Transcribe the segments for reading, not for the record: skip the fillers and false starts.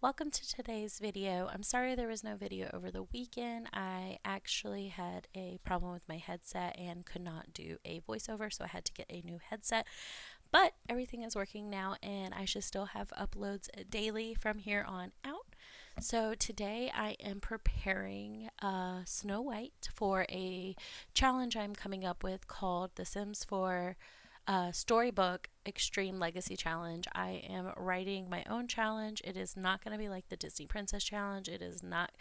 welcome to today's video. I'm sorry there was no video over the weekend. I actually had a problem with my headset and could not do a voiceover, so I had to get a new headset. But everything is working now, and I should still have uploads daily from here on out. So today I am preparing Snow White for a challenge I'm coming up with called The Sims 4 Storybook Extreme Legacy Challenge. I am writing my own challenge. It is not going to be like the Disney Princess Challenge. It is not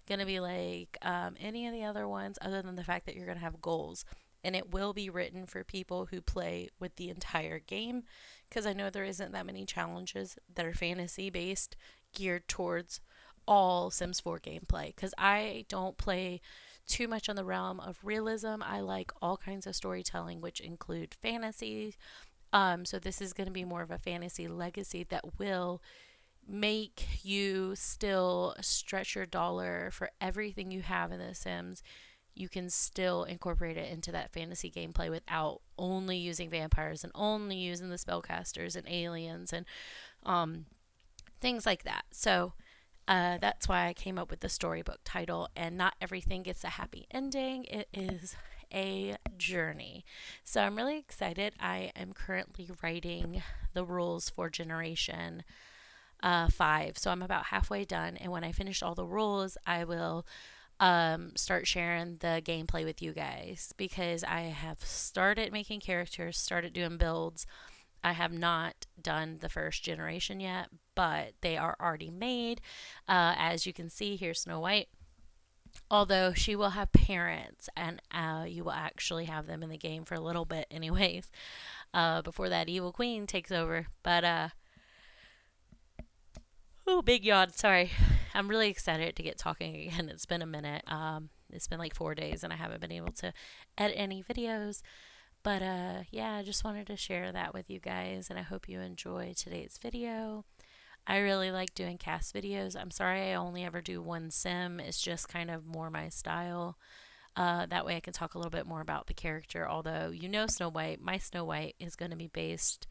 going to be like any of the other ones, other than the fact that you're going to have goals. And it will be written for people who play with the entire game, because I know there isn't that many challenges that are fantasy based geared towards all Sims 4 gameplay, because I don't play too much on the realm of realism. I like all kinds of storytelling, which include fantasy. So this is going to be more of a fantasy legacy that will make you still stretch your dollar for everything you have in The Sims. You can still incorporate it into that fantasy gameplay without only using vampires and only using the spellcasters and aliens and things like that. So that's why I came up with the storybook title. And not everything gets a happy ending. It is a journey. So I'm really excited. I am currently writing the rules for Generation 5. So I'm about halfway done. And when I finish all the rules, I will start sharing the gameplay with you guys, because I have started making characters, started doing builds. I have not done the first generation yet, but they are already made. As you can see, here's Snow White. Although she will have parents, and you will actually have them in the game for a little bit, anyways, before that evil queen takes over. But oh, big yawn. Sorry. I'm really excited to get talking again. It's been a minute. It's been like 4 days and I haven't been able to edit any videos. But yeah, I just wanted to share that with you guys, and I hope you enjoy today's video. I really like doing CAS videos. I'm sorry I only ever do one sim. It's just kind of more my style. That way I can talk a little bit more about the character. Although, you know, Snow White, my Snow White is going to be based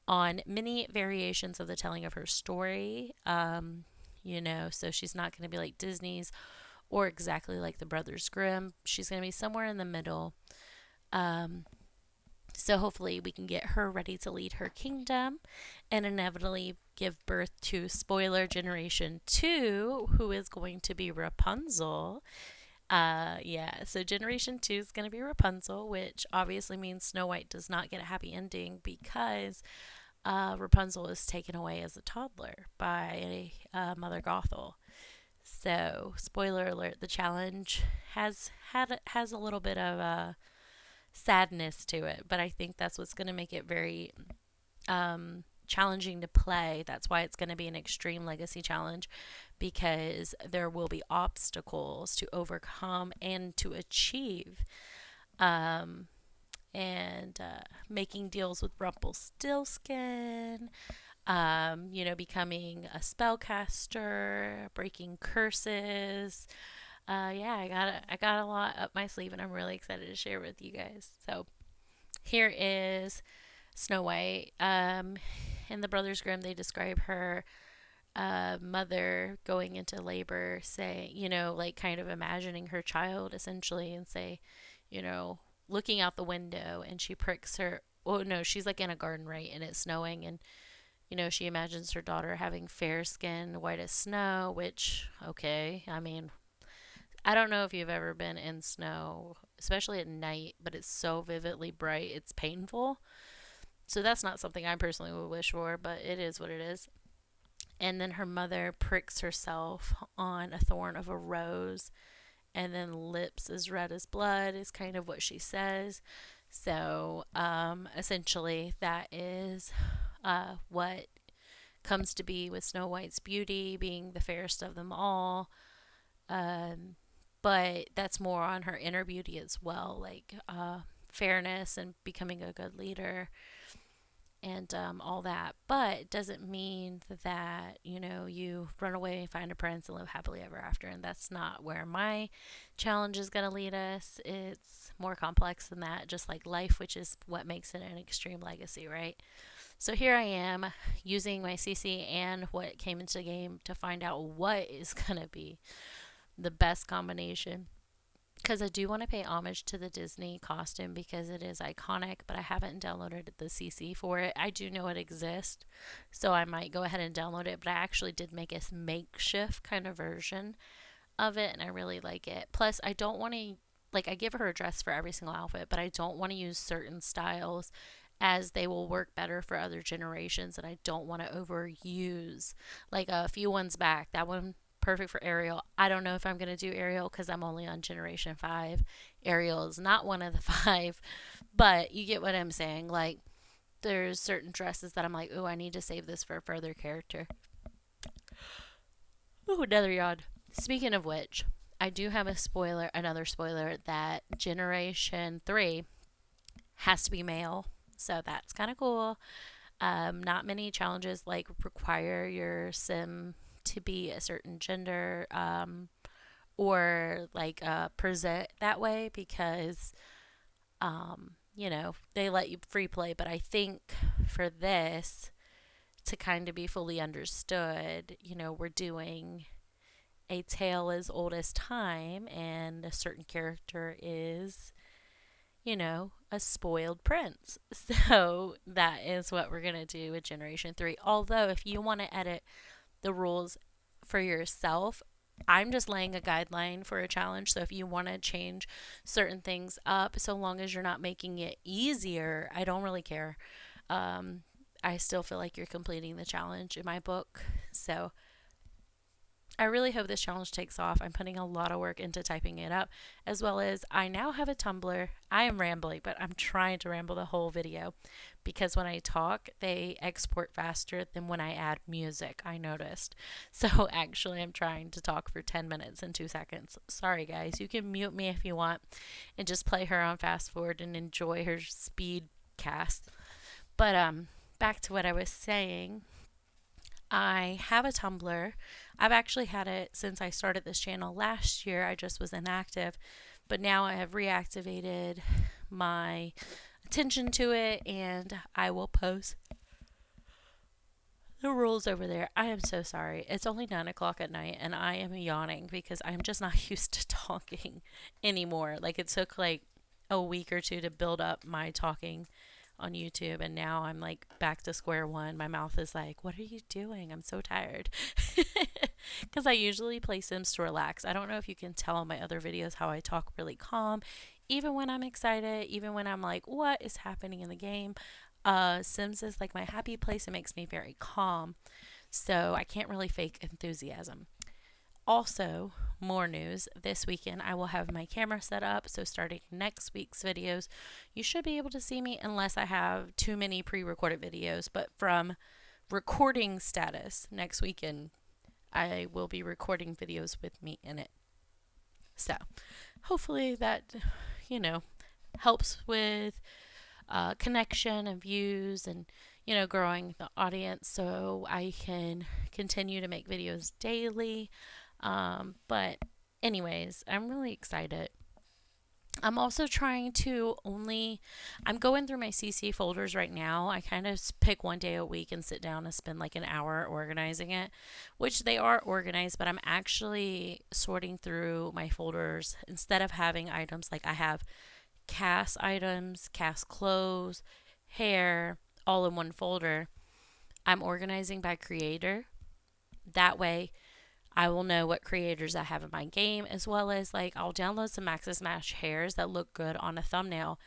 on many variations of the telling of her story. So she's not going to be like Disney's or exactly like the Brothers Grimm. She's going to be somewhere in the middle. So hopefully we can get her ready to lead her kingdom and inevitably give birth to spoiler Generation 2, who is going to be Rapunzel. So Generation 2 is going to be Rapunzel, which obviously means Snow White does not get a happy ending, because Rapunzel is taken away as a toddler by Mother Gothel. So, spoiler alert: the challenge has a little bit of sadness to it, but I think that's what's going to make it very challenging to play. That's why it's going to be an extreme legacy challenge, because there will be obstacles to overcome and to achieve. And making deals with Rumpelstiltskin, becoming a spellcaster, breaking curses. I got a lot up my sleeve, and I'm really excited to share with you guys. So here is Snow White. In the Brothers Grimm, they describe her mother going into labor, say, like kind of imagining her child essentially, and say, looking out the window, and she pricks her. Oh no, she's like in a garden, right? And it's snowing, and she imagines her daughter having fair skin, white as snow, which, okay, I mean, I don't know if you've ever been in snow, especially at night, but it's so vividly bright, it's painful. So that's not something I personally would wish for, but it is what it is. And then her mother pricks herself on a thorn of a rose, and then lips as red as blood is kind of what she says. So essentially, that is what comes to be with Snow White's beauty, being the fairest of them all. But that's more on her inner beauty as well, like fairness and becoming a good leader and all that. But it doesn't mean that, you run away and find a prince and live happily ever after. And that's not where my challenge is going to lead us. It's more complex than that, just like life, which is what makes it an extreme legacy, right? So here I am using my CC and what came into the game to find out what is going to be the best combination. Because I do want to pay homage to the Disney costume because it is iconic, but I haven't downloaded the CC for it. I do know it exists, so I might go ahead and download it, but I actually did make a makeshift kind of version of it, and I really like it. Plus, I don't want to, like, I give her a dress for every single outfit, but I don't want to use certain styles as they will work better for other generations, and I don't want to overuse. Like a few ones back, that one perfect for Ariel. I don't know if I'm going to do Ariel because I'm only on generation 5. Ariel is not one of the 5, but you get what I'm saying. Like, there's certain dresses that I'm like, oh, I need to save this for a further character. Oh, another yawn. Speaking of which, I do have another spoiler, that generation 3 has to be male. So that's kind of cool. Not many challenges like require your sim to be a certain gender, or like present that way because they let you free play. But I think for this to kind of be fully understood, we're doing a tale as old as time, and a certain character is, a spoiled prince. So that is what we're going to do with Generation 3. Although, if you want to edit the rules for yourself, I'm just laying a guideline for a challenge. So if you want to change certain things up, so long as you're not making it easier, I don't really care. I still feel like you're completing the challenge in my book. So I really hope this challenge takes off. I'm putting a lot of work into typing it up, as well as I now have a Tumblr. I am rambling, but I'm trying to ramble the whole video because when I talk, they export faster than when I add music, I noticed. So actually, I'm trying to talk for 10 minutes and 2 seconds. Sorry, guys. You can mute me if you want and just play her on fast forward and enjoy her speed cast. But back to what I was saying. I have a Tumblr. I've actually had it since I started this channel last year. I just was inactive, but now I have reactivated my attention to it, and I will post the rules over there. I am so sorry. It's only 9 o'clock at night, and I am yawning because I'm just not used to talking anymore. Like, it took like a week or two to build up my talking on YouTube, and now I'm like back to square one. My mouth is like, what are you doing? I'm so tired. Because I usually play Sims to relax. I don't know if you can tell in my other videos how I talk really calm, even when I'm excited, even when I'm like, what is happening in the game? Sims is like my happy place. It makes me very calm, so I can't really fake enthusiasm. Also, more news. This weekend I will have my camera set up, so starting next week's videos, you should be able to see me unless I have too many pre-recorded videos. But from recording status, next weekend I will be recording videos with me in it. So hopefully that, helps with connection and views and, growing the audience so I can continue to make videos daily. But anyways, I'm really excited. I'm also trying to I'm going through my CC folders right now. I kind of pick one day a week and sit down and spend like an hour organizing it, which they are organized, but I'm actually sorting through my folders instead of having items like I have CAS items, CAS clothes, hair, all in one folder. I'm organizing by creator. That way, I will know what creators I have in my game, as well as like I'll download some Maxis Match hairs that look good on a thumbnail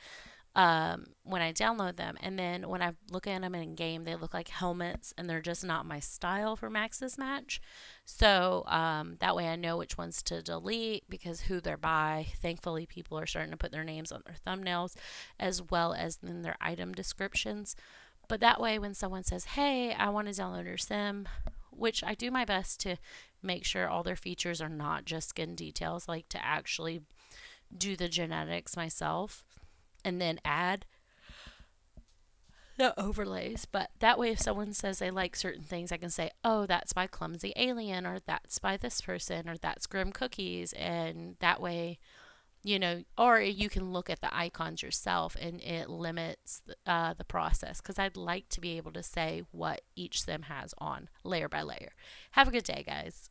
when I download them, and then when I look at them in game, they look like helmets, and they're just not my style for Maxis Match. So that way I know which ones to delete because who they're by. Thankfully, people are starting to put their names on their thumbnails as well as in their item descriptions. But that way, when someone says, "Hey, I want to download your sim," which I do my best to make sure all their features are not just skin details, like to actually do the genetics myself and then add the overlays. But that way, if someone says they like certain things, I can say, oh, that's by Clumsy Alien, or that's by this person, or that's Grim Cookies. And that way or you can look at the icons yourself and it limits the process, because I'd like to be able to say what each sim has on layer by layer. Have a good day, guys.